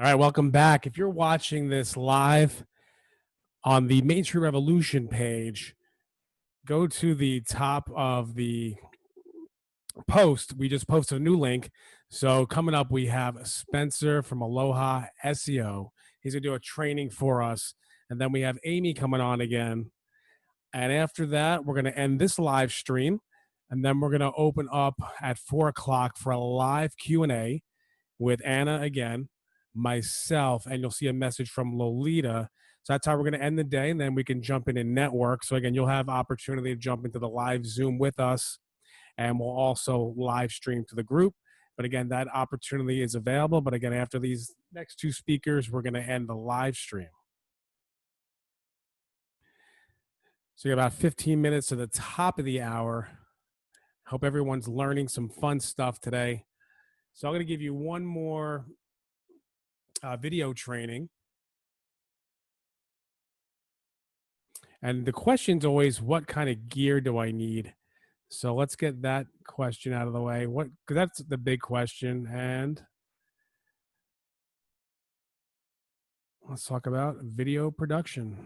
All right, welcome back. If you're watching this live on the Main Street Revolution page, go to the top of the post. We just posted a new link. So coming up, we have Spencer from Aloha SEO. He's going to do a training for us. And then we have Amy coming on again. And after that, we're going to end this live stream. And then we're going to open up at 4 o'clock for a live Q&A with Anna again, myself, and you'll see a message from Lolita. So that's how we're going to end the day, and then we can jump in and network. So again, you'll have opportunity to jump into the live Zoom with us, and we'll also live stream to the group. But again, that opportunity is available. But again, after these next two speakers, we're going to end the live stream. So you got about 15 minutes to the top of the hour. Hope everyone's learning some fun stuff today. So I'm going to give you one more video training. And the question's always, what kind of gear do I need? So let's get that question out of the way. Because that's the big question. And let's talk about video production.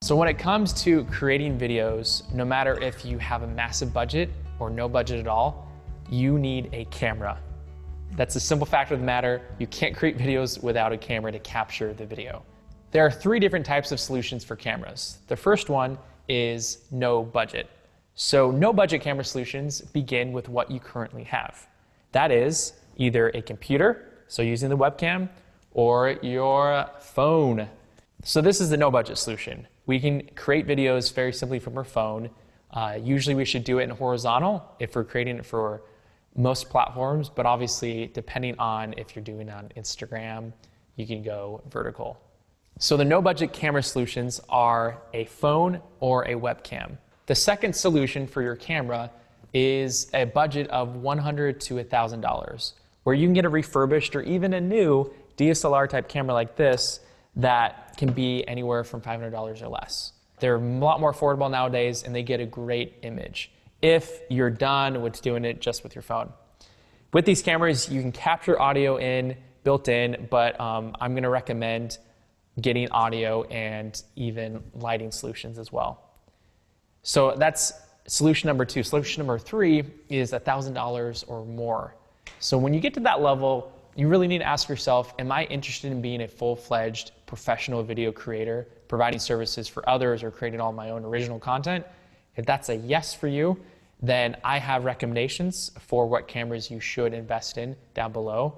So when it comes to creating videos, no matter if you have a massive budget or no budget at all, you need a camera. That's the simple fact of the matter. You can't create videos without a camera to capture the video. There are three different types of solutions for cameras. The first one is no budget. So no budget camera solutions begin with what you currently have. That is either a computer, so using the webcam, or your phone. So this is the no budget solution. We can create videos very simply from our phone. Usually we should do it in horizontal if we're creating it for most platforms, but obviously depending on if you're doing it on Instagram, you can go vertical. So the no budget camera solutions are a phone or a webcam. The second solution for your camera is a budget of $100 to $1,000, where you can get a refurbished or even a new DSLR type camera like this that can be anywhere from $500 or less. They're a lot more affordable nowadays, and they get a great image if you're done with doing it just with your phone. With these cameras, you can capture audio built in, but I'm going to recommend getting audio and even lighting solutions as well. So that's solution number two. Solution number three is $1,000 or more. So when you get to that level, you really need to ask yourself, am I interested in being a full-fledged professional video creator, providing services for others or creating all my own original content? If that's a yes for you, then I have recommendations for what cameras you should invest in down below.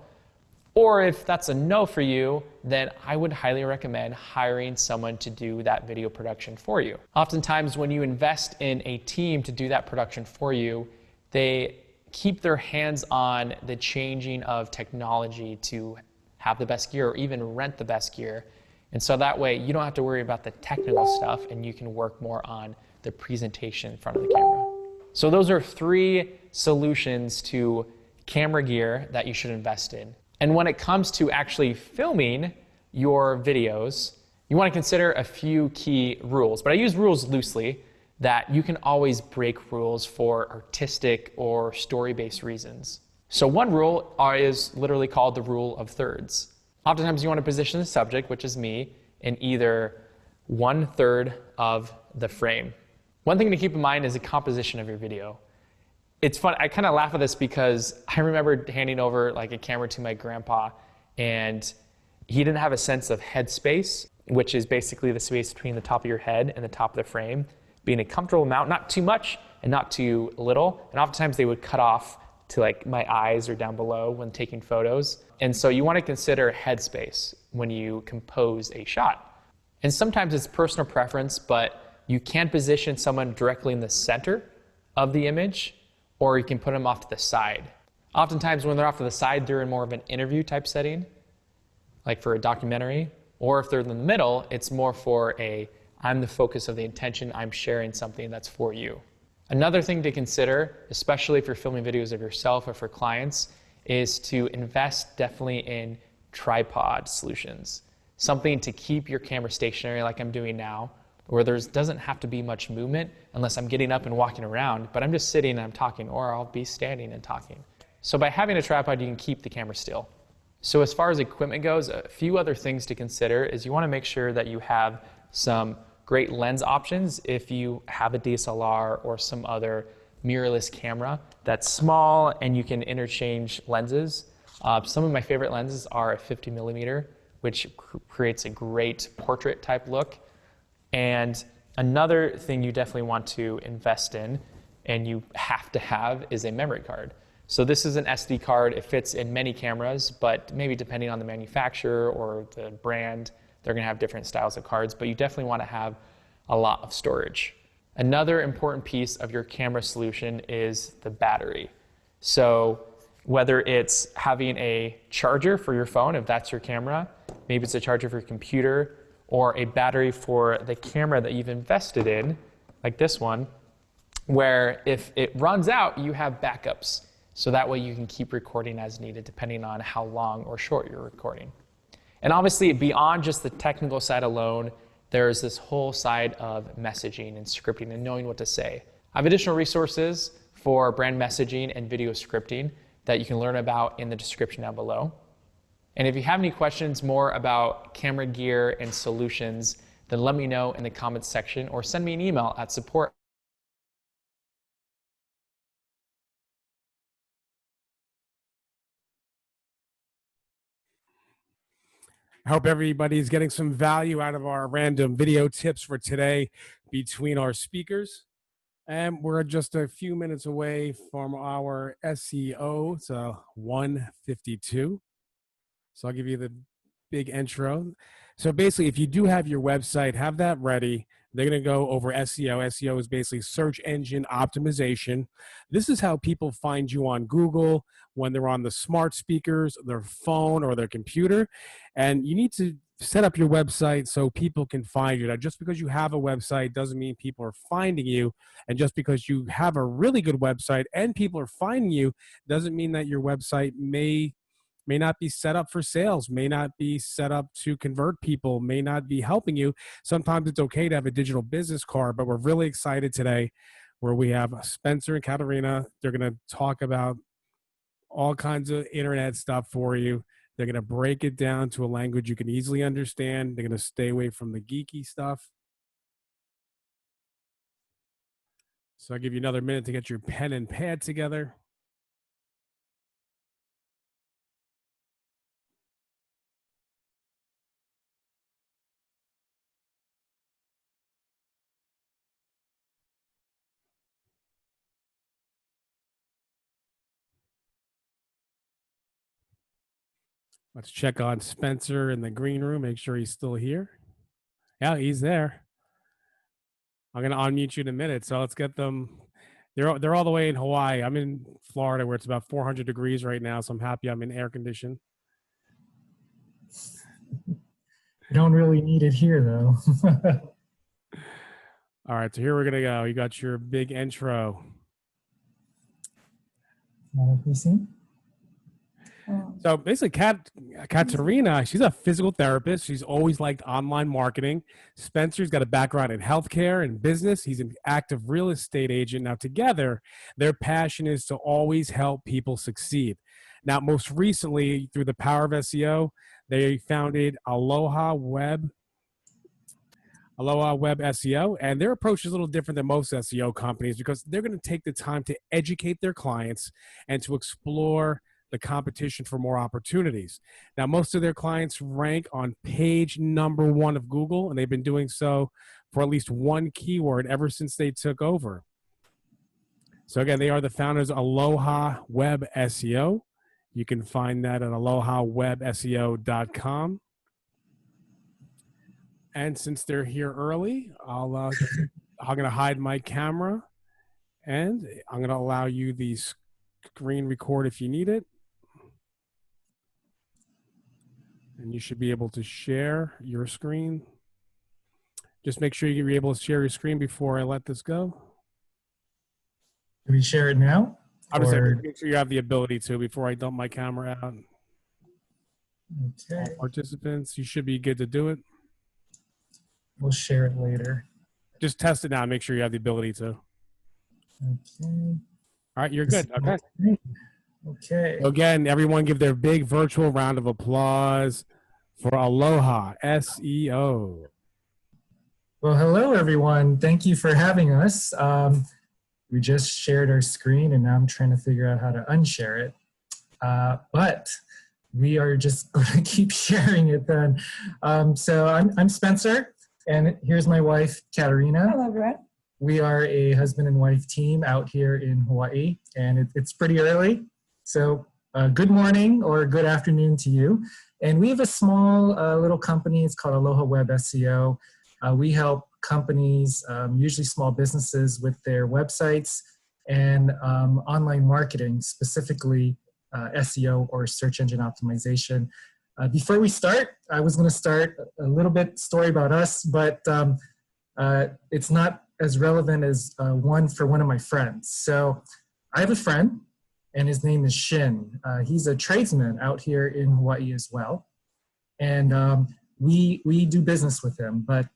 Or if that's a no for you, then I would highly recommend hiring someone to do that video production for you. Oftentimes when you invest in a team to do that production for you, they keep their hands on the changing of technology to have the best gear or even rent the best gear. And so that way you don't have to worry about the technical stuff and you can work more on the presentation in front of the camera. So those are three solutions to camera gear that you should invest in. And when it comes to actually filming your videos, you want to consider a few key rules, but I use rules loosely, that you can always break rules for artistic or story-based reasons. So one rule is literally called the rule of thirds. Oftentimes you want to position the subject, which is me, in either 1/3 of the frame. One thing to keep in mind is the composition of your video. It's fun, I kind of laugh at this because I remember handing over like a camera to my grandpa and he didn't have a sense of head space, which is basically the space between the top of your head and the top of the frame, being a comfortable amount, not too much and not too little. And oftentimes they would cut off to like my eyes or down below when taking photos. And so you want to consider head space when you compose a shot. And sometimes it's personal preference, but you can position someone directly in the center of the image, or you can put them off to the side. Oftentimes when they're off to the side, they're in more of an interview type setting, like for a documentary, or if they're in the middle, it's more for I'm the focus of the intention, I'm sharing something that's for you. Another thing to consider, especially if you're filming videos of yourself or for clients, is to invest definitely in tripod solutions. Something to keep your camera stationary like I'm doing now, where there doesn't have to be much movement unless I'm getting up and walking around, but I'm just sitting and I'm talking, or I'll be standing and talking. So by having a tripod, you can keep the camera still. So as far as equipment goes, a few other things to consider is you want to make sure that you have some great lens options if you have a DSLR or some other mirrorless camera that's small and you can interchange lenses. Some of my favorite lenses are a 50 millimeter, which creates a great portrait type look. And another thing you definitely want to invest in and you have to have is a memory card. So this is an SD card. It fits in many cameras, but maybe depending on the manufacturer or the brand, they're gonna have different styles of cards, but you definitely wanna have a lot of storage. Another important piece of your camera solution is the battery. So whether it's having a charger for your phone, if that's your camera, maybe it's a charger for your computer, or a battery for the camera that you've invested in, like this one, where if it runs out, you have backups. So that way you can keep recording as needed depending on how long or short you're recording. And obviously beyond just the technical side alone, there's this whole side of messaging and scripting and knowing what to say. I have additional resources for brand messaging and video scripting that you can learn about in the description down below. And if you have any questions more about camera gear and solutions, then let me know in the comments section or send me an email at support. I hope everybody's getting some value out of our random video tips for today between our speakers. And we're just a few minutes away from our SEO. It's 152. So I'll give you the big intro. So basically, if you do have your website, have that ready. They're going to go over SEO. SEO is basically search engine optimization. This is how people find you on Google when they're on the smart speakers, their phone, or their computer. And you need to set up your website so people can find you. Now, just because you have a website doesn't mean people are finding you. And just because you have a really good website and people are finding you doesn't mean that your website may not be set up for sales, may not be set up to convert people, may not be helping you. Sometimes it's okay to have a digital business card, but we're really excited today where we have Spencer and Katarina. They're going to talk about all kinds of internet stuff for you. They're going to break it down to a language you can easily understand. They're going to stay away from the geeky stuff. So I'll give you another minute to get your pen and pad together. Let's check on Spencer in the green room, make sure he's still here. Yeah, he's there. I'm going to unmute you in a minute. So let's get them. They're all the way in Hawaii. I'm in Florida where it's about 400 degrees right now. So I'm happy I'm in air condition. You don't really need it here though. All right, so here we're going to go. You got your big intro. So basically, Katarina, she's a physical therapist. She's always liked online marketing. Spencer's got a background in healthcare and business. He's an active real estate agent. Now, together, their passion is to always help people succeed. Now, most recently, through the power of SEO, they founded Aloha Web SEO, and their approach is a little different than most SEO companies because they're going to take the time to educate their clients and to explore the competition for more opportunities. Now, most of their clients rank on page number 1 of Google, and they've been doing so for at least one keyword ever since they took over. So again, they are the founders of Aloha Web SEO. You can find that at AlohaWebSEO.com. And since they're here early, I'm going to hide my camera, and I'm going to allow you the screen record if you need it. And you should be able to share your screen. Just make sure you're able to share your screen before I let this go. Do we share it now? I'm just saying, make sure you have the ability to before I dump my camera out. Okay. All participants, you should be good to do it. We'll share it later. Just test it now. Make sure you have the ability to. Okay. All right, you're good. Okay. Okay. So again, everyone give their big virtual round of applause for Aloha SEO. Well, hello, everyone. Thank you for having us. We just shared our screen, and now I'm trying to figure out how to unshare it. But we are just going to keep sharing it then. So I'm Spencer, and here's my wife, Katarina. Hello, Brett. We are a husband and wife team out here in Hawaii, and it's pretty early. So good morning or good afternoon to you. And we have a small little company. It's called Aloha Web SEO. We help companies, usually small businesses, with their websites and online marketing, specifically SEO or search engine optimization. Before we start, I was going to start a little bit story about us, but it's not as relevant as one of my friends. So I have a friend, and his name is Shin. He's a tradesman out here in Hawaii as well. And we do business with him, but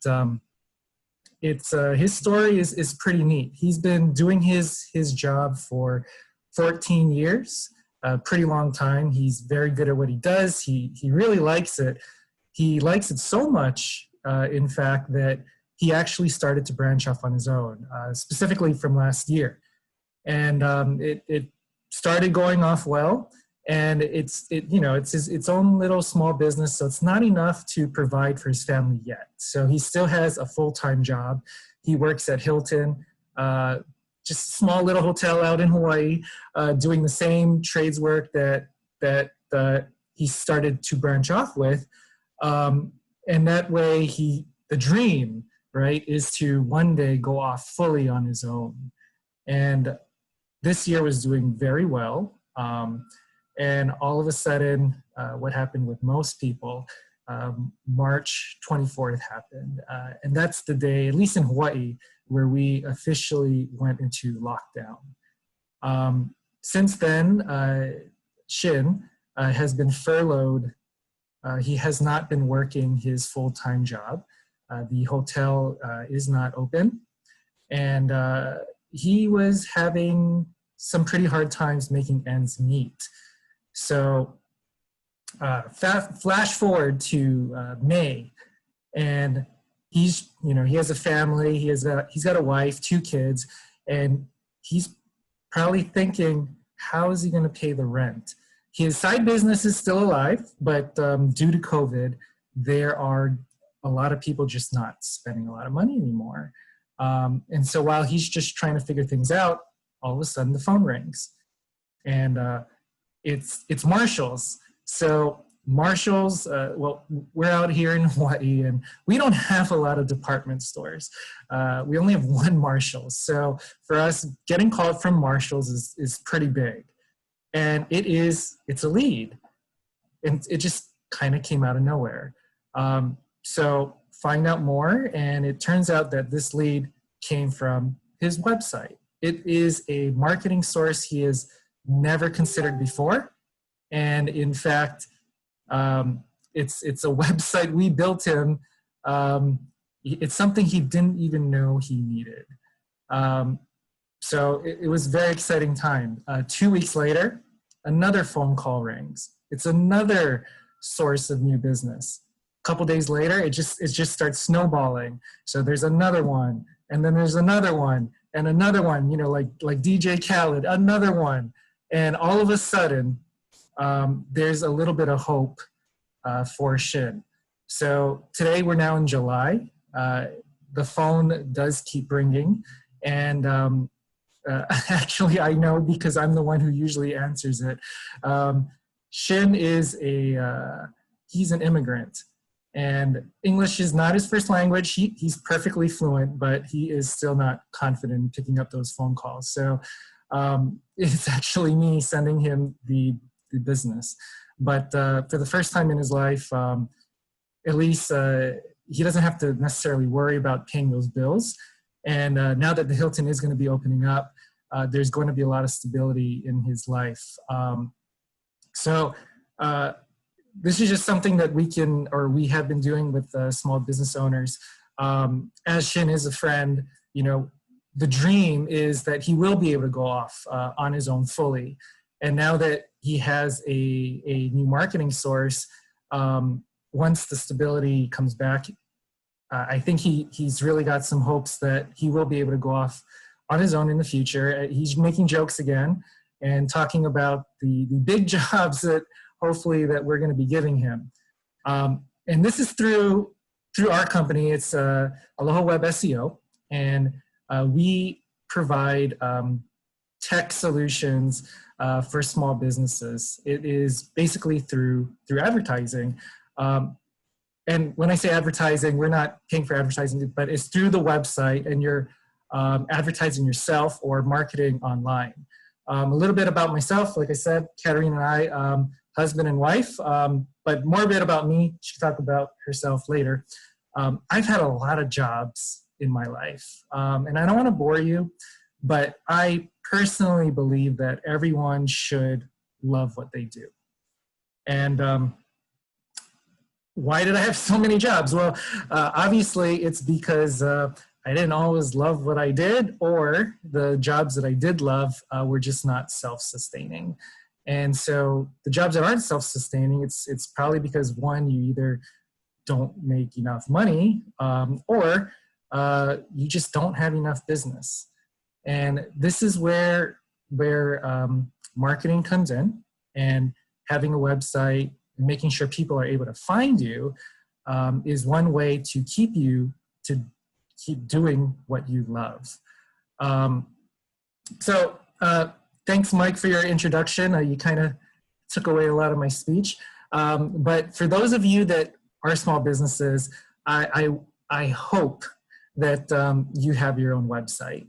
his story is pretty neat. He's been doing his job for 14 years, a pretty long time. He's very good at what he does. He really likes it. He likes it so much, in fact, that he actually started to branch off on his own, specifically from last year. And it started going off well. And it's its own little small business, so it's not enough to provide for his family yet. So he still has a full-time job. He works at Hilton, just a small little hotel out in Hawaii, doing the same trades work that he started to branch off with. And that way, the dream, right, is to one day go off fully on his own. And this year was doing very well. And all of a sudden, what happened with most people, March 24th happened. And that's the day, at least in Hawaii, where we officially went into lockdown. Since then, Shin has been furloughed. He has not been working his full-time job. The hotel is not open. And he was having some pretty hard times making ends meet. So flash forward to May, and he has a family. He's got a wife, 2 kids, and he's probably thinking, how is he going to pay the rent? His side business is still alive, but due to COVID, there are a lot of people just not spending a lot of money anymore. And so while he's just trying to figure things out, all of a sudden the phone rings, and it's Marshall's. So Marshall's, well, we're out here in Hawaii, and we don't have a lot of department stores. We only have one Marshall's. So for us, getting called from Marshall's is pretty big. And it's a lead. And it just kind of came out of nowhere. So find out more, and it turns out that this lead came from his website. It is a marketing source he has never considered before. And in fact, it's a website we built him. It's something he didn't even know he needed. So it was a very exciting time. 2 weeks later, another phone call rings. It's another source of new business. A couple days later, it just starts snowballing. So there's another one, and then there's another one, and another one, like DJ Khaled, another one. And all of a sudden, there's a little bit of hope for Shin. So today we're now in July. The phone does keep ringing. And actually, I know because I'm the one who usually answers it. Shin is he's an immigrant. And English is not his first language. He's perfectly fluent, but he is still not confident in picking up those phone calls. So it's actually me sending him the business. But for the first time in his life, at least he doesn't have to necessarily worry about paying those bills. And now that the Hilton is going to be opening up, there's going to be a lot of stability in his life. So this is just something that we have been doing with small business owners. As Shin is a friend, the dream is that he will be able to go off on his own fully. And now that he has a new marketing source, once the stability comes back, I think he's really got some hopes that he will be able to go off on his own in the future. He's making jokes again and talking about the big jobs that hopefully that we're going to be giving him. And this is through our company. It's Aloha Web SEO, and we provide tech solutions for small businesses. It is basically through advertising. And when I say advertising, we're not paying for advertising, but it's through the website, and you're advertising yourself or marketing online. A little bit about myself, like I said, Katarina and I, husband and wife, but more a bit about me. She'll talk about herself later. I've had a lot of jobs in my life, and I don't want to bore you, but I personally believe that everyone should love what they do. And why did I have so many jobs? Well, obviously it's because I didn't always love what I did, or the jobs that I did love were just not self-sustaining. And so the jobs that aren't self-sustaining, it's probably because, one, you either don't make enough money, or you just don't have enough business. And this is where marketing comes in, and having a website and making sure people are able to find you is one way to keep you to keep doing what you love. Thanks, Mike, for your introduction. You kind of took away a lot of my speech. But for those of you that are small businesses, I hope that you have your own website.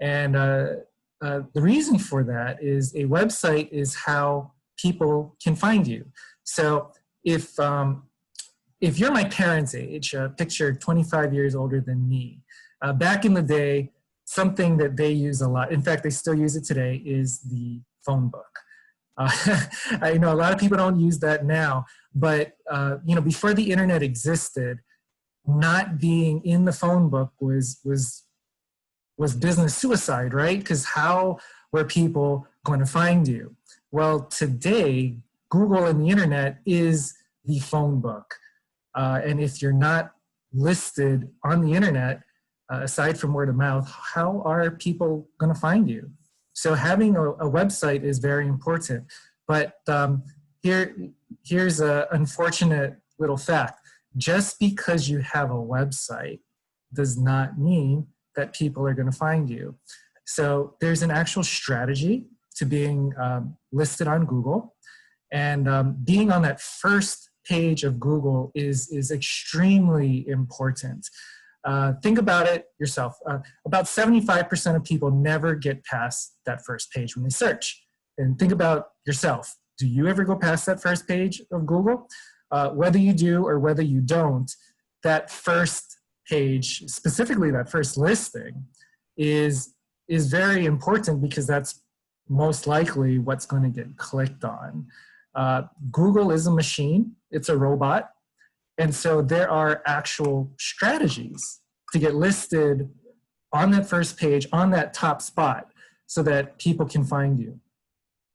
And the reason for that is a website is how people can find you. So if you're my parents' age, picture 25 years older than me, back in the day, something that they use a lot, in fact, they still use it today, is the phone book. I know a lot of people don't use that now, but before the internet existed, not being in the phone book was business suicide, right? Because how were people going to find you? Well, today, Google and the internet is the phone book. And if you're not listed on the internet, aside from word of mouth, how are people going to find you? So having a website is very important. But here's an unfortunate little fact. Just because you have a website does not mean that people are going to find you. So there's an actual strategy to being listed on Google. And being on that first page of Google is extremely important. Think about it yourself. About 75% of people never get past that first page when they search. And think about yourself. Do you ever go past that first page of Google? Whether you do or whether you don't, that first page, specifically that first listing, is very important, because that's most likely what's going to get clicked on. Google is a machine. It's a robot. And so there are actual strategies to get listed on that first page, on that top spot, so that people can find you.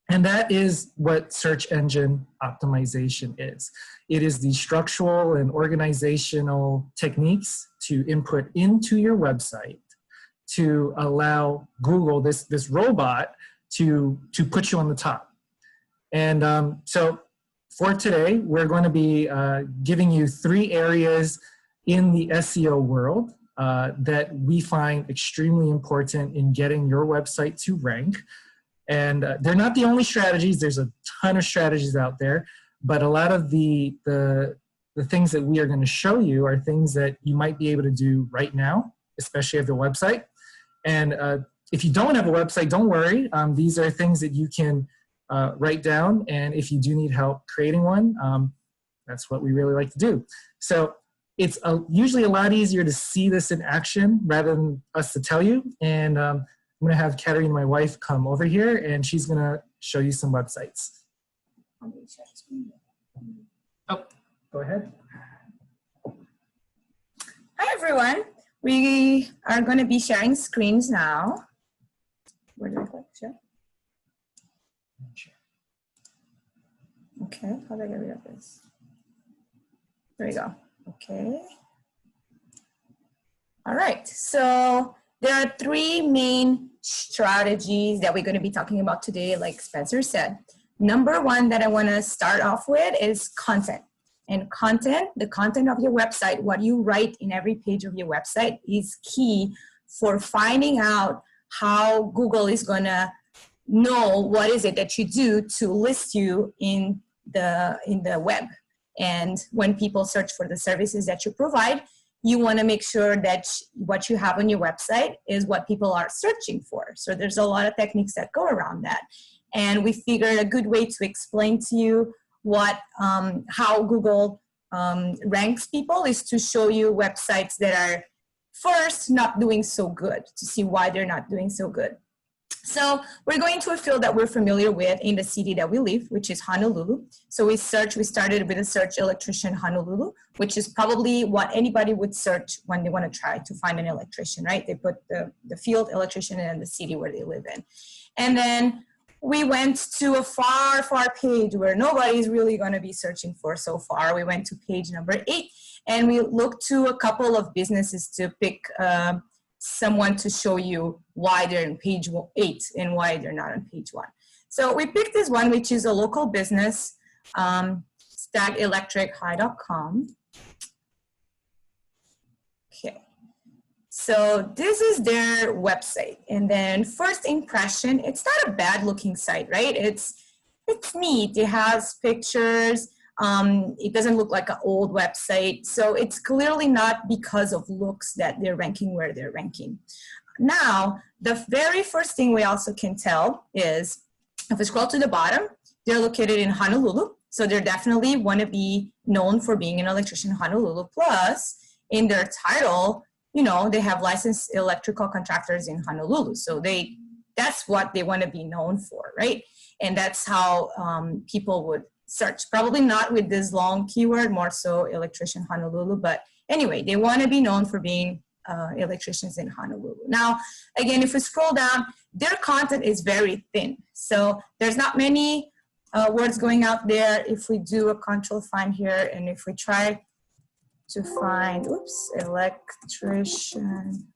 And that is what search engine optimization is. It is the structural and organizational techniques to input into your website to allow Google, this robot, to put you on the top. And so for today, we're going to be giving you 3 areas in the SEO world that we find extremely important in getting your website to rank. And they're not the only strategies. There's a ton of strategies out there, but a lot of the things that we are going to show you are things that you might be able to do right now, especially if you have a website. And if you don't have a website, don't worry. These are things that you can write down. And if you do need help creating one, that's what we really like to do. So it's usually a lot easier to see this in action rather than us to tell you. And I'm going to have Katarina, my wife, come over here, and she's going to show you some websites. Oh, go ahead. Hi, everyone. We are going to be sharing screens now. Where do I click? Share? Okay, how do I get rid of this? There we go. Okay. All right, so there are three main strategies that we're going to be talking about today, like Spencer said. Number one that I want to start off with is content. And content, the content of your website, what you write in every page of your website is key for finding out how Google is going to know what is it that you do to list you in the web. And when people search for the services that you provide, you want to make sure that what you have on your website is what people are searching for. So there's a lot of techniques that go around that. And we figured a good way to explain to you what how Google ranks people is to show you websites that are first not doing so good, to see why they're not doing so good. So we're going to a field that we're familiar with in the city that we live, which is Honolulu. So we started with a search electrician Honolulu, which is probably what anybody would search when they want to try to find an electrician, right? They put the field electrician and the city where they live in. And then we went to a far, far page where nobody's really going to be searching for so far. We went to page number 8, and we looked to a couple of businesses to pick someone to show you why they're in page 8 and why they're not on page 1. So we picked this one, which is a local business, stagelectrichigh.com. Okay. So this is their website. And then first impression, it's not a bad looking site, right? It's neat. It has pictures. It doesn't look like an old website. So it's clearly not because of looks that they're ranking where they're ranking. Now, the very first thing we also can tell is if we scroll to the bottom, they're located in Honolulu. So they're definitely want to be known for being an electrician in Honolulu. Plus, in their title, you know, they have licensed electrical contractors in Honolulu. So that's what they want to be known for, right? And that's how people would search. Probably not with this long keyword, more so electrician Honolulu. But anyway, they want to be known for being electricians in Honolulu. Now, again, if we scroll down, their content is very thin. So there's not many words going out there. If we do a control find here, and if we try to find, electrician.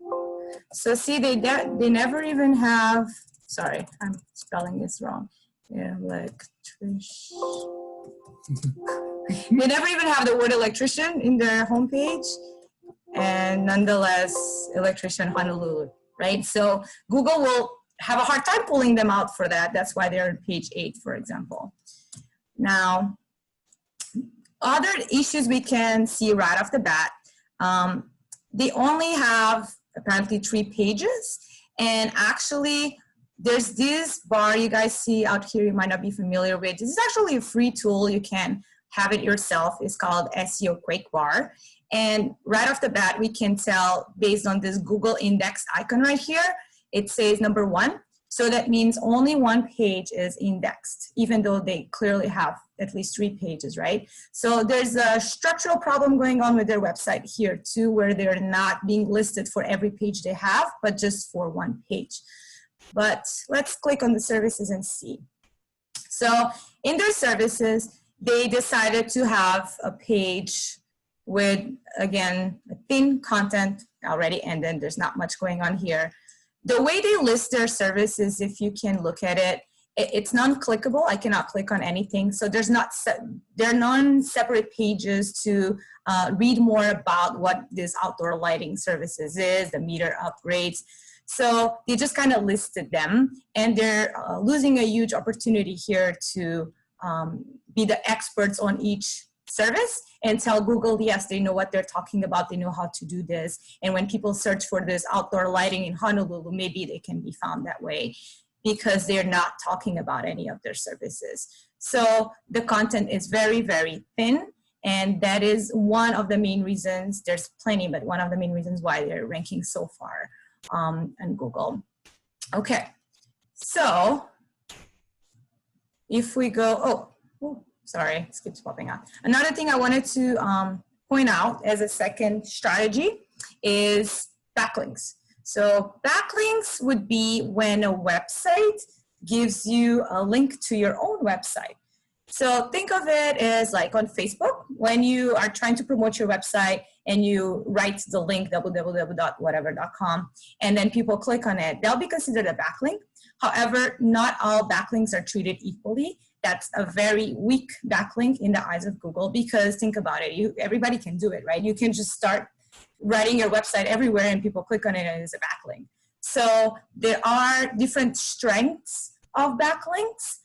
So see, they never even have, sorry, I'm spelling this wrong. Electrician. They never even have the word electrician in their homepage, and nonetheless, electrician Honolulu, right? So Google will have a hard time pulling them out for that. That's why they're on page 8, for example. Now, other issues we can see right off the bat, they only have apparently 3 pages, and actually there's this bar you guys see out here you might not be familiar with. This is actually a free tool. You can have it yourself. It's called SEO Quake Bar. And right off the bat, we can tell based on this Google index icon right here, it says number 1. So that means only 1 page is indexed, even though they clearly have at least 3 pages, right? So there's a structural problem going on with their website here too, where they're not being listed for every page they have, but just for 1 page. But let's click on the services and see. So in their services, they decided to have a page with, again, a thin content already, and then there's not much going on here. The way they list their services, if you can look at it, it's non-clickable. I cannot click on anything. So there are non-separate pages to read more about what this outdoor lighting services is, the meter upgrades. So they just kind of listed them, and they're losing a huge opportunity here to be the experts on each service and tell Google, yes, they know what they're talking about. They know how to do this. And when people search for this outdoor lighting in Honolulu, maybe they can be found that way because they're not talking about any of their services. So the content is very, very thin. And that is one of the main reasons, there's plenty, but one of the main reasons why they're ranking so far on Google. Okay, so if we go, sorry, it keeps popping out. Another thing I wanted to point out as a second strategy is backlinks. So backlinks would be when a website gives you a link to your own website. So think of it as like on Facebook, when you are trying to promote your website and you write the link www.whatever.com, and then people click on it, they'll be considered a backlink. However, not all backlinks are treated equally. That's a very weak backlink in the eyes of Google, because think about it, everybody can do it, right? You can just start writing your website everywhere and people click on it and it's a backlink. So there are different strengths of backlinks.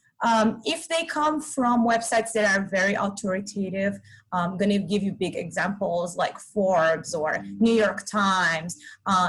If they come from websites that are very authoritative, I'm going to give you big examples like Forbes or New York Times,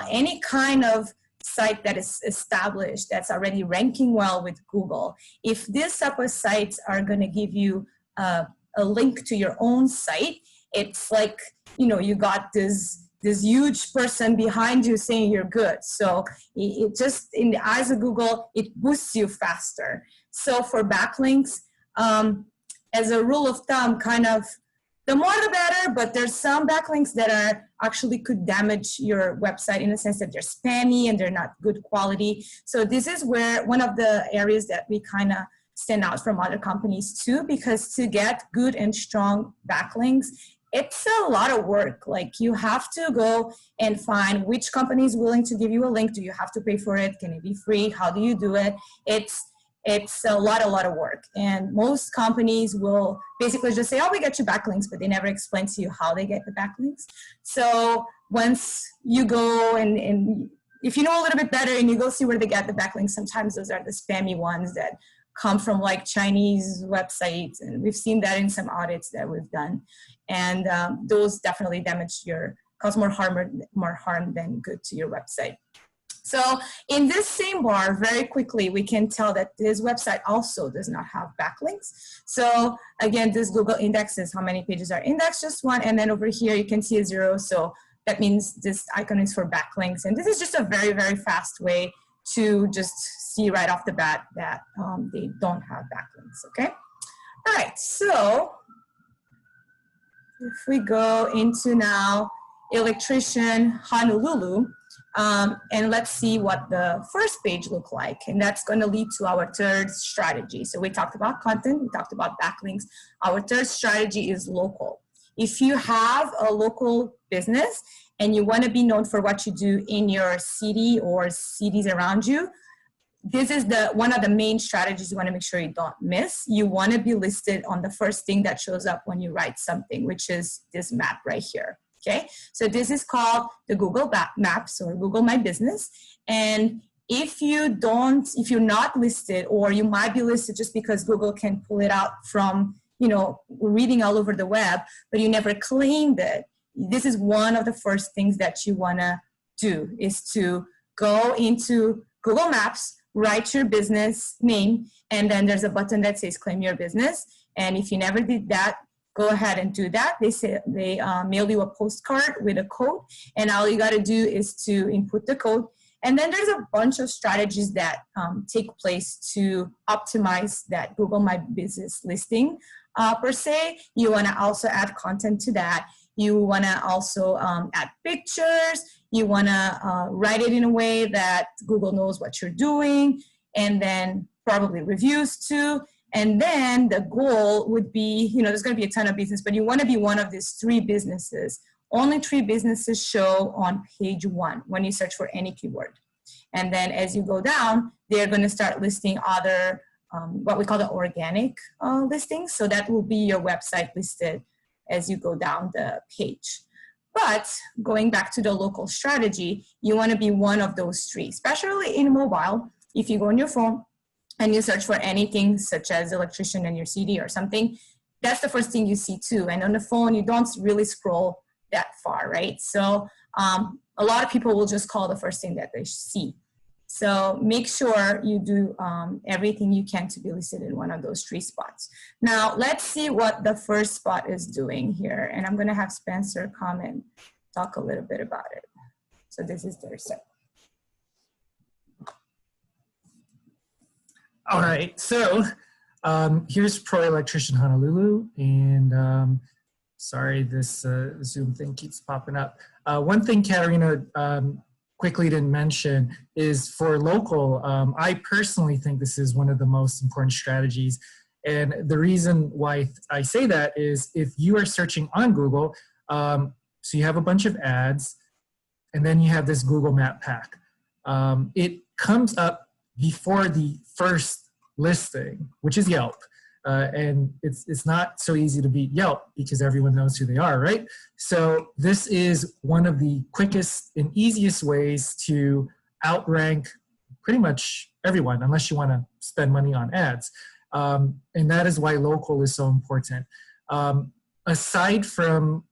any kind of site that is established, that's already ranking well with Google. If these type of sites are going to give you a link to your own site, it's like, you know, you got this huge person behind you saying you're good. So it just, in the eyes of Google, it boosts you faster. So for backlinks, as a rule of thumb, kind of the more the better, but there's some backlinks that are actually could damage your website in the sense that they're spammy and they're not good quality. So this is where one of the areas that we kind of stand out from other companies too, because to get good and strong backlinks, it's a lot of work. Like, you have to go and find which company is willing to give you a link. Do you have to pay for it? Can it be free? How do you do it? It's a lot of work. And most companies will basically just say, oh, we get you backlinks, but they never explain to you how they get the backlinks. So once you go and if you know a little bit better and you go see where they get the backlinks, sometimes those are the spammy ones that come from like Chinese websites. And we've seen that in some audits that we've done. And those definitely cause more harm than good to your website. So in this same bar, very quickly, we can tell that this website also does not have backlinks. So again, this Google indexes how many pages are indexed, just one. And then over here, you can see a 0. So that means this icon is for backlinks. And this is just a very, very fast way to just see right off the bat that they don't have backlinks, okay? All right, so if we go into now Electrician Honolulu, and let's see what the first page look like. And that's going to lead to our third strategy. So we talked about content, we talked about backlinks. Our third strategy is local. If you have a local business and you want to be known for what you do in your city or cities around you, this is one of the main strategies you want to make sure you don't miss. You want to be listed on the first thing that shows up when you write something, which is this map right here. Okay, so this is called the Google Maps or Google My Business. And if you're not listed, or you might be listed just because Google can pull it out from, you know, reading all over the web, but you never claimed it, this is one of the first things that you want to do, is to go into Google Maps, write your business name, and then there's a button that says claim your business. And if you never did that, go ahead and do that. They mail you a postcard with a code, and all you got to do is to input the code. And then there's a bunch of strategies that take place to optimize that Google My Business listing per se. You want to also add content to that. You want to also add pictures. You want to write it in a way that Google knows what you're doing, and then probably reviews too. And then the goal would be, you know, there's going to be a ton of business, but you want to be one of these 3 businesses. Only 3 businesses show on page 1 when you search for any keyword. And then as you go down, they're going to start listing other, what we call the organic listings. So that will be your website listed as you go down the page. But going back to the local strategy, you want to be one of those 3, especially in mobile. If you go on your phone and you search for anything such as electrician in your city or something, that's the first thing you see too. And on the phone, you don't really scroll that far, right? So a lot of people will just call the first thing that they see. So make sure you do everything you can to be listed in one of those 3 spots. Now, let's see what the first spot is doing here. And I'm going to have Spencer come and talk a little bit about it. So this is their set. All right, so here's Pro Electrician Honolulu, and sorry, this Zoom thing keeps popping up. One thing Katarina quickly didn't mention is for local, I personally think this is one of the most important strategies, And the reason why I say that is if you are searching on Google, so you have a bunch of ads, and then you have this Google Map Pack. It comes up before the first listing, which is Yelp. And it's not so easy to beat Yelp because everyone knows who they are, right? So this is one of the quickest and easiest ways to outrank pretty much everyone, unless you want to spend money on ads. And that is why local is so important. Aside from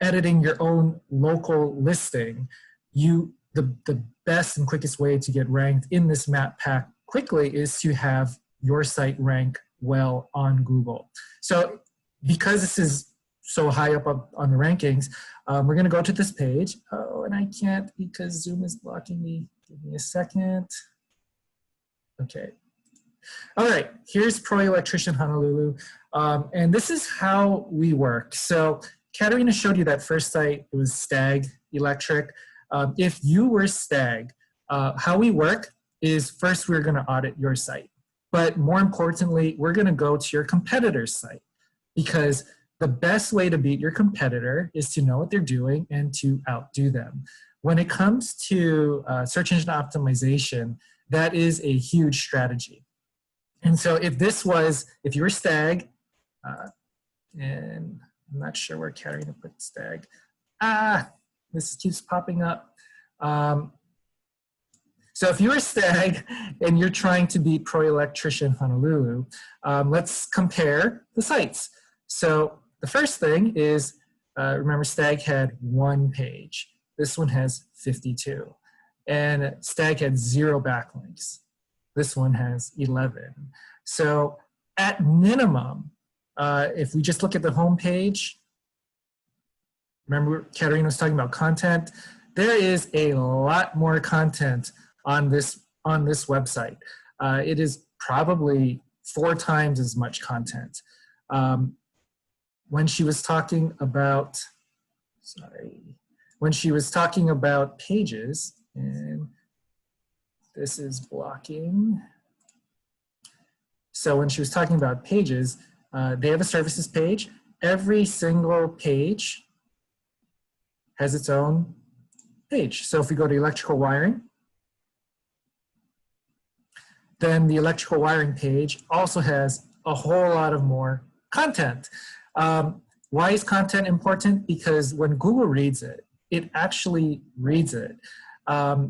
editing your own local listing, the best and quickest way to get ranked in this map pack quickly is to have your site rank well on Google. So because this is so high up on the rankings, we're going to go to this page. Oh, and I can't because Zoom is blocking me. Give me a second. Okay. All right, here's Pro Electrician Honolulu. And this is how we work. So Katerina showed you that first site. It was Stag Electric. If you were Stag, how we work is first we're going to audit your site. But more importantly, we're going to go to your competitor's site, because the best way to beat your competitor is to know what they're doing and to outdo them. When it comes to search engine optimization, that is a huge strategy. And so if you were Stag, and I'm not sure where Katerina put Stag. This keeps popping up. So if you're a Stag and you're trying to beat Pro Electrician Honolulu, let's compare the sites. So the first thing is, remember Stag had 1 page. This one has 52. And Stag had 0 backlinks. This one has 11. So at minimum, if we just look at the home page, remember Katerina was talking about content, there is a lot more content on this website. It is probably 4 times as much content. When she was talking about, when she was talking about pages, and this is blocking. So when she was talking about pages, they have a services page. Every single page has its own page. So if we go to electrical wiring, then the electrical wiring page also has a whole lot of more content. Why is content important? Because when Google reads it, it actually reads it.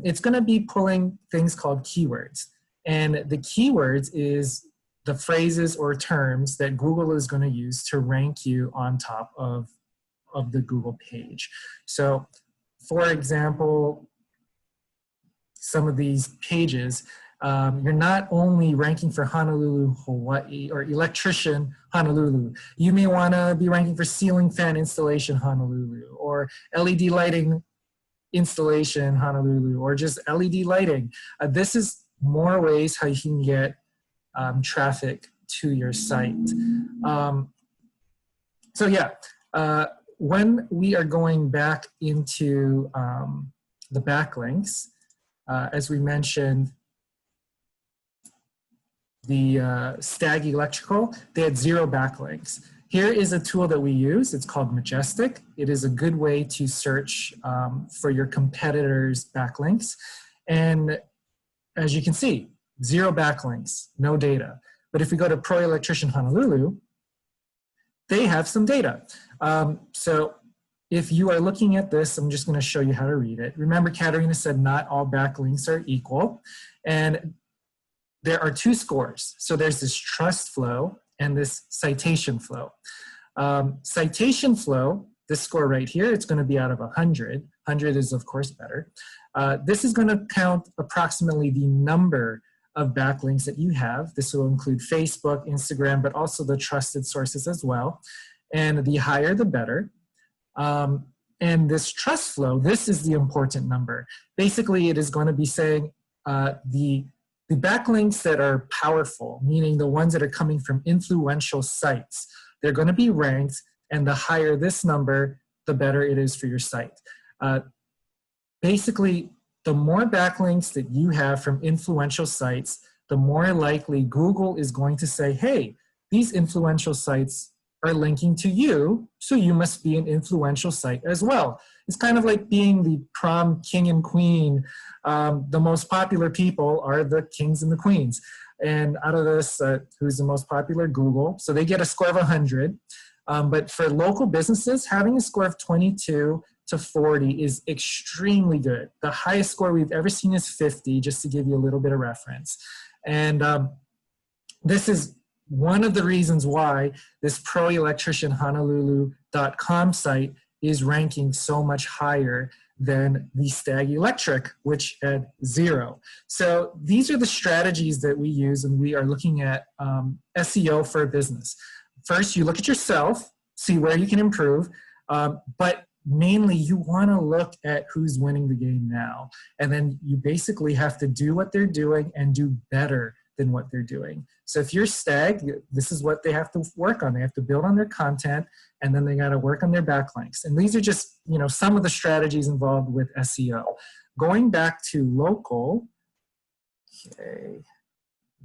It's going to be pulling things called keywords. And the keywords is the phrases or terms that Google is going to use to rank you on top of the Google page. So, for example, some of these pages, you're not only ranking for Honolulu, Hawaii, or electrician Honolulu. You may want to be ranking for ceiling fan installation Honolulu, or LED lighting installation Honolulu, or just LED lighting. This is more ways how you can get traffic to your site. So yeah, when we are going back into the backlinks, as we mentioned, the Stag Electrical, they had 0 backlinks. Here is a tool that we use. It's called Majestic. It is a good way to search for your competitors' backlinks. And as you can see, 0 backlinks, no data. But if we go to Pro Electrician Honolulu, they have some data. So if you are looking at this, I'm just going to show you how to read it. Remember, Katerina said not all backlinks are equal. And there are 2 scores. So there's this trust flow and this citation flow. Citation flow, this score right here, it's going to be out of 100. 100 is, of course, better. This is going to count approximately the number of backlinks that you have. This will include Facebook, Instagram, but also the trusted sources as well. And the higher, the better. And this trust flow, this is the important number. Basically, it is going to be saying the backlinks that are powerful, meaning the ones that are coming from influential sites, they're going to be ranked, and the higher this number, the better it is for your site. Basically, the more backlinks that you have from influential sites, the more likely Google is going to say, hey, these influential sites are linking to you, so you must be an influential site as well. It's kind of like being the prom king and queen. The most popular people are the kings and the queens. And out of this, who's the most popular? Google. So they get a score of 100. But for local businesses, having a score of 22 to 40 is extremely good. The highest score we've ever seen is 50, just to give you a little bit of reference. And this is one of the reasons why this proelectricianhonolulu.com site is ranking so much higher than the Stag Electric, which had 0. So these are the strategies that we use, and we are looking at SEO for a business. First, you look at yourself, see where you can improve, but mainly you want to look at who's winning the game now. And then you basically have to do what they're doing and do better than what they're doing. So if you're Stag, this is what they have to work on. They have to build on their content, and then they got to work on their backlinks. And these are just, you know, some of the strategies involved with SEO. Going back to local, okay,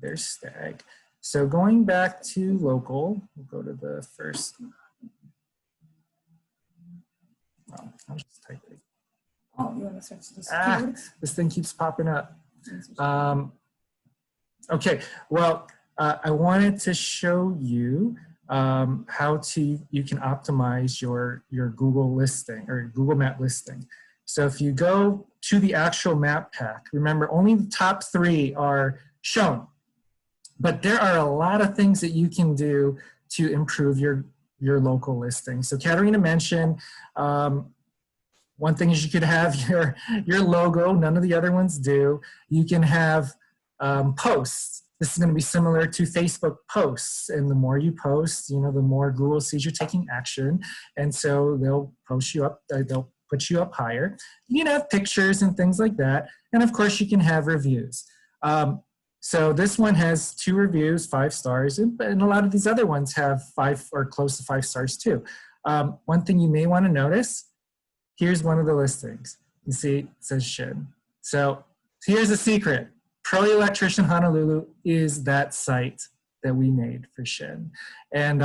there's Stag. So going back to local, we'll go to the first. Oh, I'll just type it. Oh, you want to search this? This thing keeps popping up. Okay, well, I wanted to show you how you can optimize your Google listing or Google Map listing. So if you go to the actual map pack, remember only the top 3 are shown, but there are a lot of things that you can do to improve your local listing. So Katerina mentioned one thing is you could have your logo. None of the other ones do. You can have posts. This is going to be similar to Facebook posts, and the more you post, you know, the more Google sees you're taking action, and so they'll post you up. They'll put you up higher. You can have pictures and things like that, and of course you can have reviews. So this one has 2 reviews, 5 stars, and a lot of these other ones have 5 or close to 5 stars too. One thing you may want to notice, here's one of the listings. You see, it says Shin. So here's a secret. Pro Electrician Honolulu is that site that we made for Shin. And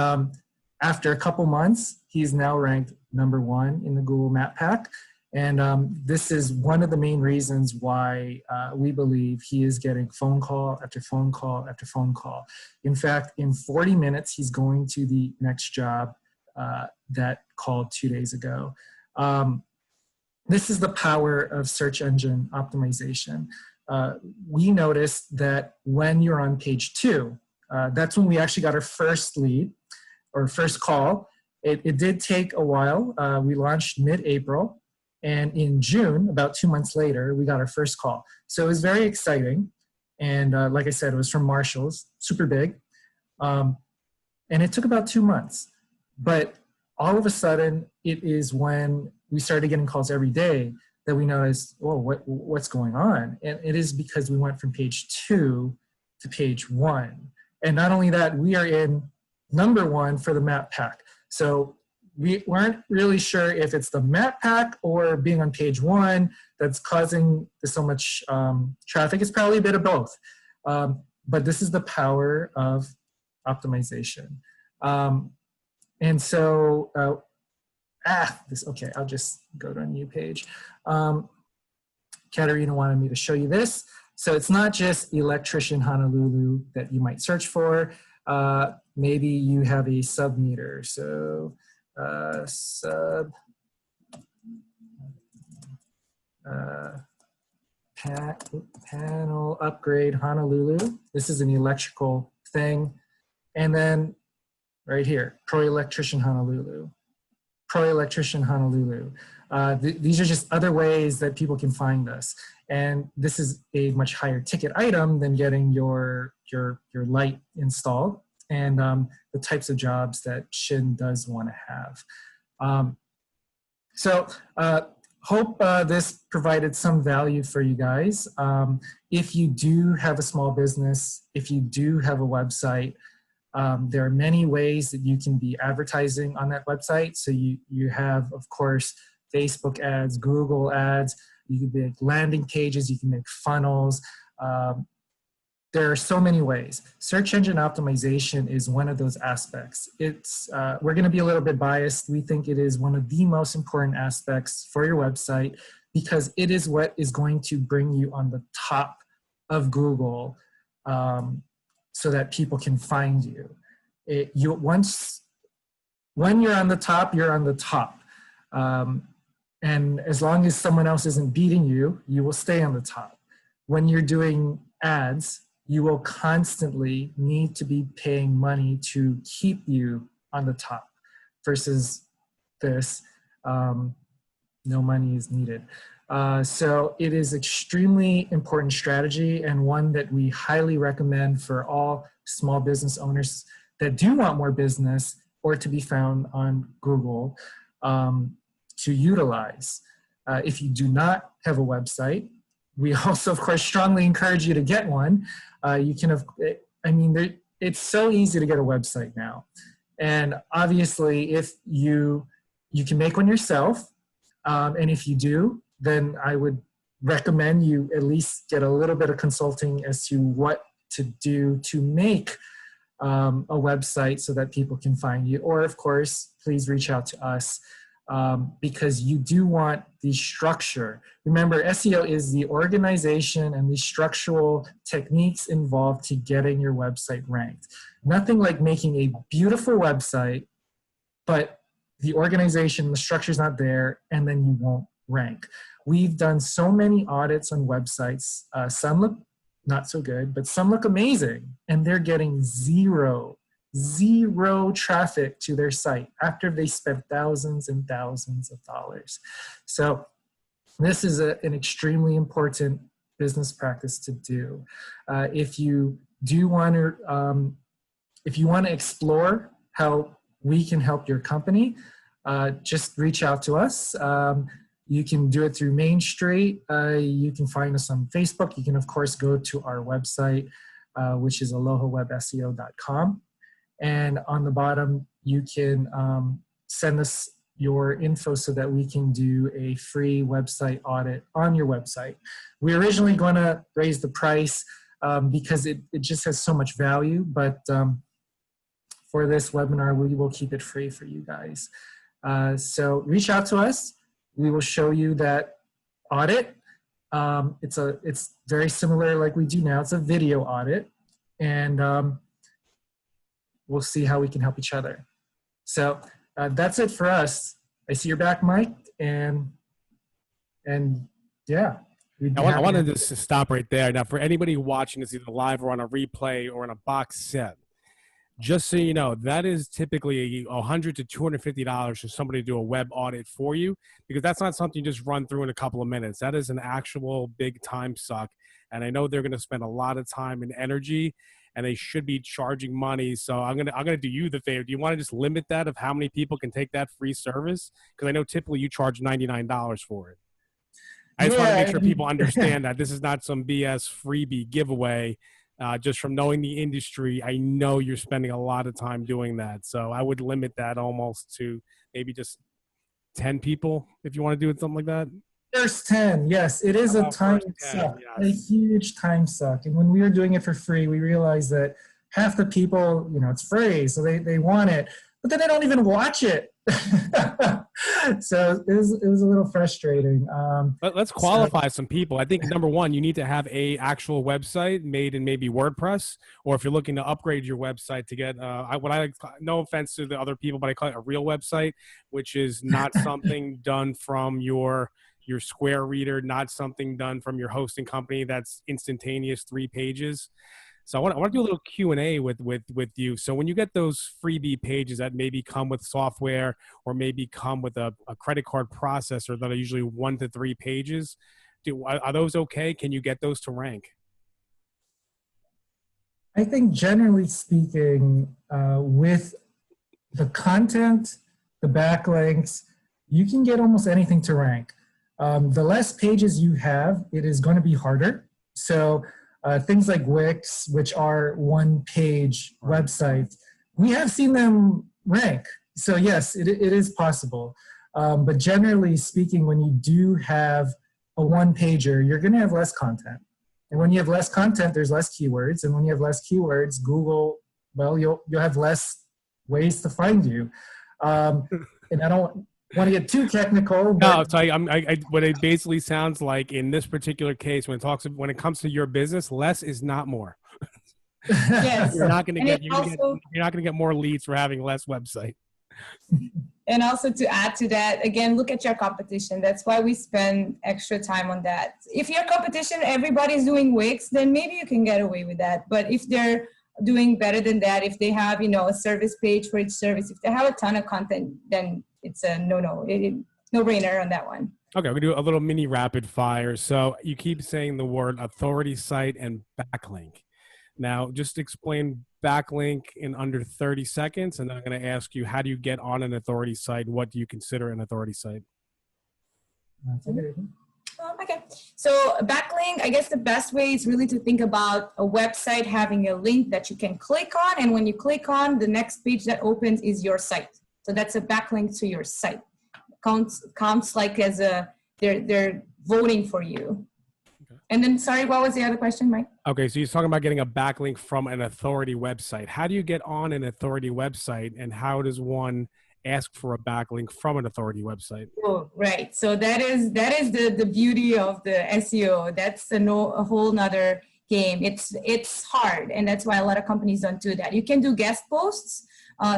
after a couple months, he's now ranked #1 in the Google Map Pack. And this is one of the main reasons why we believe he is getting phone call after phone call after phone call. In fact, in 40 minutes, he's going to the next job that called 2 days ago. This is the power of search engine optimization. We noticed that when you're on page 2, that's when we actually got our first lead or first call. It did take a while. We launched mid-April. And in June, about 2 months later, we got our first call. So it was very exciting. And like I said, it was from Marshall's, super big. And it took about 2 months. But all of a sudden, it is when we started getting calls every day that we noticed, oh, what's going on? And it is because we went from page 2 to page 1. And not only that, we are in #1 for the map pack. So we weren't really sure if it's the map pack or being on page 1 that's causing so much traffic. It's probably a bit of both. But this is the power of optimization. And so, okay, I'll just go to a new page. Katerina wanted me to show you this. So it's not just Electrician Honolulu that you might search for. Maybe you have a sub meter. So sub panel upgrade Honolulu. This is an electrical thing. And then right here, Pro Electrician Honolulu. Pro Electrician Honolulu. These are just other ways that people can find us. And this is a much higher ticket item than getting your light installed and the types of jobs that Shin does want to have. Hope this provided some value for you guys. If you do have a small business, if you do have a website, there are many ways that you can be advertising on that website. So you have, of course, Facebook ads, Google ads, you can make landing pages, you can make funnels. there are so many ways. Search engine optimization is one of those aspects. We're going to be a little bit biased. We think it is one of the most important aspects for your website because it is what is going to bring you on the top of Google so that people can find you. When you're on the top, you're on the top. And as long as someone else isn't beating you, you will stay on the top. When you're doing ads, you will constantly need to be paying money to keep you on the top versus this, no money is needed. So it is extremely important strategy and one that we highly recommend for all small business owners that do want more business or to be found on Google to utilize. If you do not have a website, we also, of course, strongly encourage you to get one. You can have, it's so easy to get a website now. And obviously, if you can make one yourself, and if you do, then I would recommend you at least get a little bit of consulting as to what to do to make a website so that people can find you. Or, of course, please reach out to us. Because you do want the structure. Remember, SEO is the organization and the structural techniques involved to getting your website ranked. Nothing like making a beautiful website, but the organization, the structure's not there, and then you won't rank. We've done so many audits on websites. Some look not so good, but some look amazing, and they're getting zero traffic to their site after they spent thousands and thousands of dollars. So this is an extremely important business practice to do. If you want to explore how we can help your company, just reach out to us. You can do it through Main Street. You can find us on Facebook. You can, of course, go to our website, which is AlohaWebSEO.com. And on the bottom, you can send us your info so that we can do a free website audit on your website. We're originally going to raise the price because it just has so much value, but for this webinar, we will keep it free for you guys. So reach out to us. We will show you that audit. It's very similar like we do now. It's a video audit. And we'll see how we can help each other. So that's it for us. I see you're back, Mike, and yeah. I wanted to just stop right there. Now, for anybody watching this either live or on a replay or on a box set, just so you know, that is typically $100 to $250 for somebody to do a web audit for you, because that's not something you just run through in a couple of minutes. That is an actual big time suck, and I know they're going to spend a lot of time and energy, and they should be charging money. So I'm gonna do you the favor. Do you want to just limit that of how many people can take that free service? Because I know typically you charge $99 for it. I just want to make sure people understand that this is not some BS freebie giveaway. Just from knowing the industry, I know you're spending a lot of time doing that. So I would limit that almost to maybe just 10 people if you want to do it, something like that. There's 10, yes. It is a time suck, a huge time suck. And when we were doing it for free, we realized that half the people, it's free, so they want it, but then they don't even watch it. So it was a little frustrating. Let's qualify some people. I think number one, you need to have a actual website made in maybe WordPress, or if you're looking to upgrade your website to get no offense to the other people, but I call it a real website, which is not something done from your Square reader, not something done from your hosting company that's instantaneous 3 pages. So I want to do a little Q&A with you. So when you get those freebie pages that maybe come with software or maybe come with a credit card processor that are usually 1 to 3 pages, are those okay? Can you get those to rank? I think generally speaking, with the content, the backlinks, you can get almost anything to rank. The less pages you have, it is going to be harder. So things like Wix, which are 1-page websites, we have seen them rank. So yes, it is possible. But generally speaking, when you do have a 1-pager, you're going to have less content. And when you have less content, there's less keywords. And when you have less keywords, Google, well, you'll have less ways to find you. And I don't want to get too technical. But No, so what it basically sounds like in this particular case, when it comes to your business, less is not more. Yes. You're not going to And you're not going to get more leads for having less website. And also to add to that, again, look at your competition. That's why we spend extra time on that. If your competition, everybody's doing Wix, then maybe you can get away with that. But if they're doing better than that, if they have, a service page for each service, if they have a ton of content, then it's a no-brainer on that one. Okay, we're going to do a little mini rapid fire. So you keep saying the word authority site and backlink. Now, just explain backlink in under 30 seconds, and then I'm going to ask you, how do you get on an authority site? What do you consider an authority site? Okay, so backlink, I guess the best way is really to think about a website having a link that you can click on, and when you click on, the next page that opens is your site. So that's a backlink to your site. Counts like as they're voting for you. And then, sorry, what was the other question, Mike? Okay, so you're talking about getting a backlink from an authority website. How do you get on an authority website, and how does one ask for a backlink from an authority website? Oh, right. So that is the beauty of the SEO. That's a whole nother game. It's hard, and that's why a lot of companies don't do that. You can do guest posts.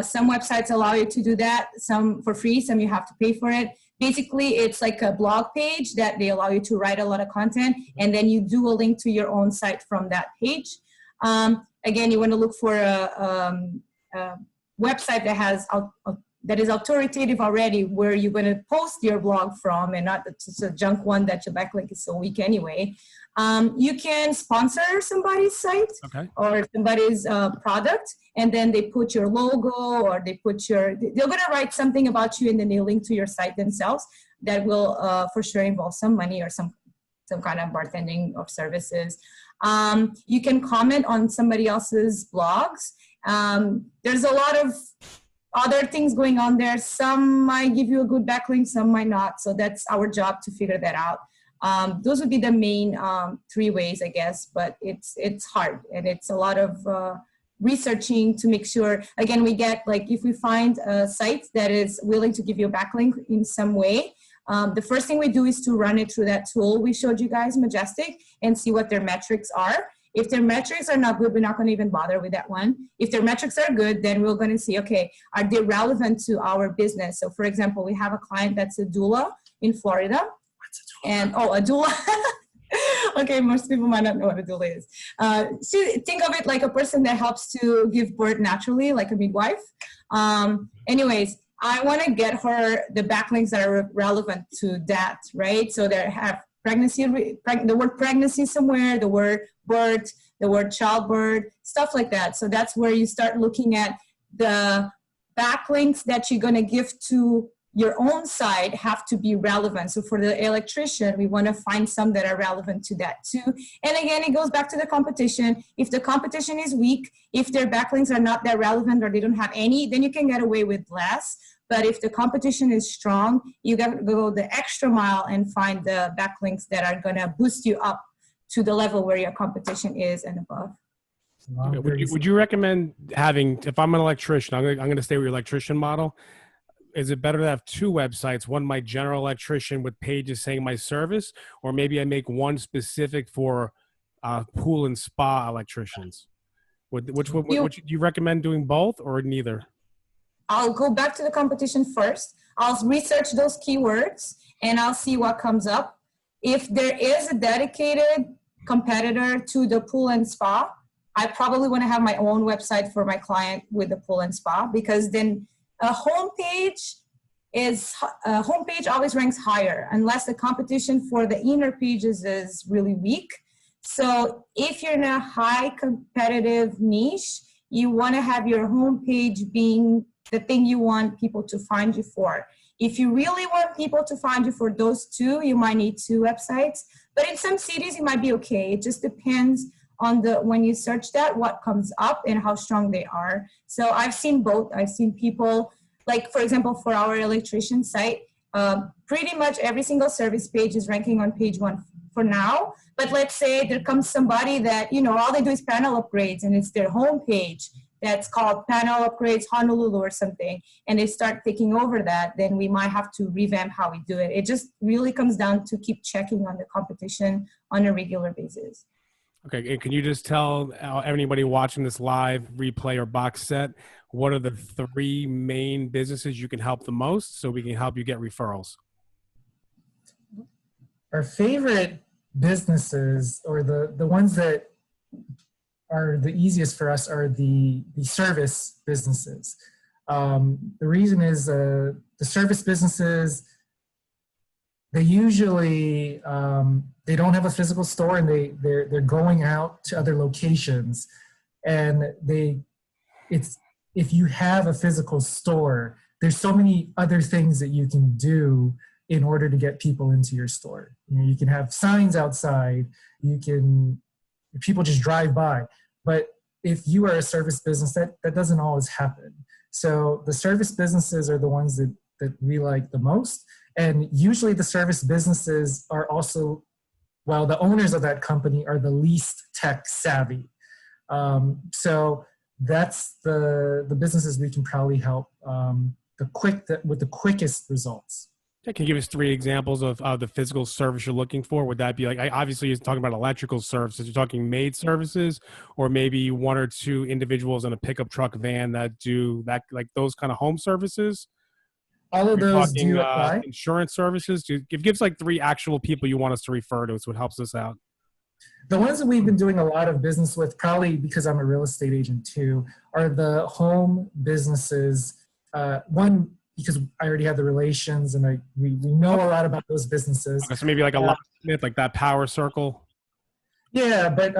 Some websites allow you to do that, some for free, some you have to pay for it. Basically, it's like a blog page that they allow you to write a lot of content, and then you do a link to your own site from that page. Again, you want to look for a website that is authoritative already, where you're going to post your blog from, and not just a junk one that your backlink is so weak anyway. You can sponsor somebody's site, okay, or somebody's product, and then they put your logo, or they're going to write something about you, and then they link to your site themselves. That will for sure involve some money or some kind of bartending of services. You can comment on somebody else's blogs. There's a lot of other things going on there. Some might give you a good backlink, some might not. So that's our job to figure that out. Those would be the main 3 ways, I guess, but it's hard, and it's a lot of researching to make sure. Again, we get, like, if we find a site that is willing to give you a backlink in some way, the first thing we do is to run it through that tool we showed you guys, Majestic, and see what their metrics are. If their metrics are not good, we're not going to even bother with that one. If their metrics are good, then we're going to see, okay, are they relevant to our business? So for example, we have a client that's a doula in Florida. And a doula. Okay, most people might not know what a doula is. Think of it like a person that helps to give birth naturally, like a midwife. Anyways, I want to get her the backlinks that are relevant to that, right? So they have the word pregnancy somewhere, the word birth, the word childbirth, stuff like that. So that's where you start looking at the backlinks that you're going to give to your own site have to be relevant. So for the electrician, we want to find some that are relevant to that too. And again, it goes back to the competition. If the competition is weak, if their backlinks are not that relevant or they don't have any, then you can get away with less. But if the competition is strong, you got to go the extra mile and find the backlinks that are going to boost you up to the level where your competition is and above. Okay. Would you recommend having, if I'm an electrician, I'm going to stay with your electrician model. Is it better to have 2 websites, one my general electrician with pages saying my service, or maybe I make one specific for pool and spa electricians? Would you recommend doing both or neither? I'll go back to the competition first. I'll research those keywords and I'll see what comes up. If there is a dedicated competitor to the pool and spa, I probably want to have my own website for my client with the pool and spa, because then a homepage always ranks higher unless the competition for the inner pages is really weak. So if you're in a high competitive niche, you want to have your homepage being the thing you want people to find you for. If you really want people to find you for those 2, you might need 2 websites. But in some cities, it might be okay. It just depends on when you search that, what comes up and how strong they are. So I've seen both. I've seen people, like for example, for our electrician site, pretty much every single service page is ranking on page 1 for now. But let's say there comes somebody that, all they do is panel upgrades and it's their homepage that's called Panel Upgrades Honolulu or something, and they start taking over that, then we might have to revamp how we do it. It just really comes down to keep checking on the competition on a regular basis. Okay, and can you just tell anybody watching this live, replay, or box set, what are the 3 main businesses you can help the most so we can help you get referrals? Our favorite businesses, or the ones that are the easiest for us, are the service businesses. The reason is the service businesses, they usually they don't have a physical store, and they're going out to other locations, and if you have a physical store, there's so many other things that you can do in order to get people into your store. You can have signs outside, people just drive by. But if you are a service business, that doesn't always happen. So the service businesses are the ones that we like the most. And usually the service businesses are also, well, the owners of that company are the least tech savvy. So that's the businesses we can probably help with the quickest results. Can you give us 3 examples of the physical service you're looking for? Would that be obviously you're talking about electrical services, you're talking maid services, or maybe 1 or 2 individuals in a pickup truck van that do that, like those kind of home services? All of those do apply. Insurance services? Give us 3 actual people you want us to refer to, so it helps us out. The ones that we've been doing a lot of business with, probably because I'm a real estate agent too, are the home businesses. One, because I already have the relations and we know a lot about those businesses. Okay, so maybe like a locksmith, like that Power Circle. Yeah, but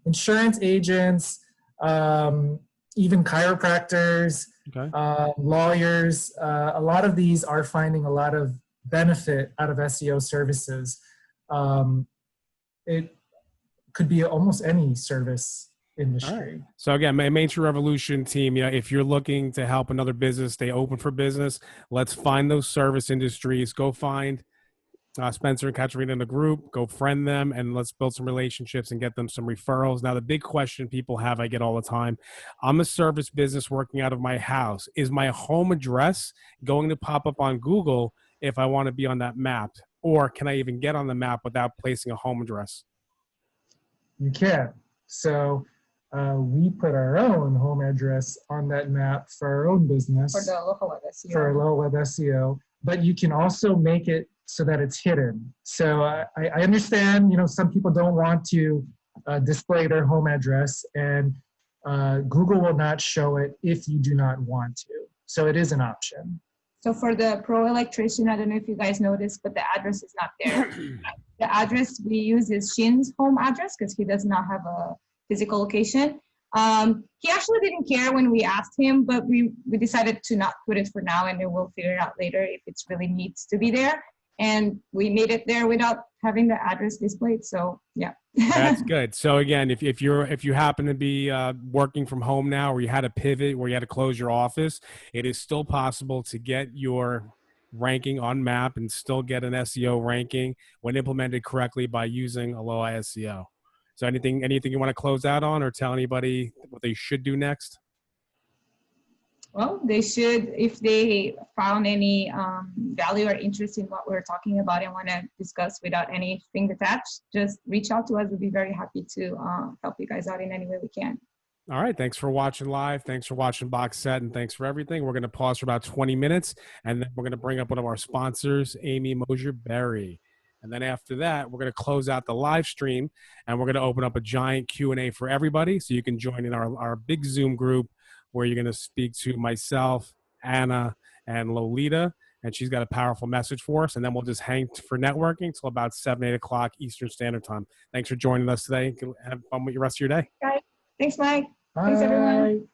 insurance agents, even chiropractors, okay. Lawyers, a lot of these are finding a lot of benefit out of SEO services. It could be almost any service industry. Right. So again, my Main Street Revolution team, if you're looking to help another business stay open for business, let's find those service industries. Go find Spencer and Katerina in the group, go friend them, and let's build some relationships and get them some referrals. Now, the big question people have, I get all the time, I'm a service business working out of my house. Is my home address going to pop up on Google if I want to be on that map? Or can I even get on the map without placing a home address? You can. So we put our own home address on that map for our own business. For the AlohaSEO. For AlohaSEO. But you can also make it so that it's hidden. So I understand, some people don't want to display their home address, and Google will not show it if you do not want to. So it is an option. So for the pro electrician, I don't know if you guys noticed, but the address is not there. The address we use is Shin's home address because he does not have a physical location. He actually didn't care when we asked him, but we decided to not put it for now, and then we'll figure it out later if it really needs to be there. And we made it there without having the address displayed. So yeah. That's good. So again, if you happen to be working from home now, or you had a pivot where you had to close your office, it is still possible to get your ranking on map and still get an SEO ranking when implemented correctly by using AlohaSEO. So anything you want to close out on, or tell anybody what they should do next? Well, they should, if they found any value or interest in what we're talking about and want to discuss without anything attached, just reach out to us. We'll be very happy to help you guys out in any way we can. All right. Thanks for watching live. Thanks for watching Box Set, and thanks for everything. We're going to pause for about 20 minutes, and then we're going to bring up one of our sponsors, Amy Mosier-Berry. And then after that, we're going to close out the live stream, and we're going to open up a giant Q&A for everybody, so you can join in our big Zoom group where you're going to speak to myself, Anna, and Lolita, and she's got a powerful message for us. And then we'll just hang for networking till about 7, 8 o'clock Eastern Standard Time. Thanks for joining us today. Have fun with the rest of your day. Okay. Thanks, Mike. Bye. Thanks, everyone.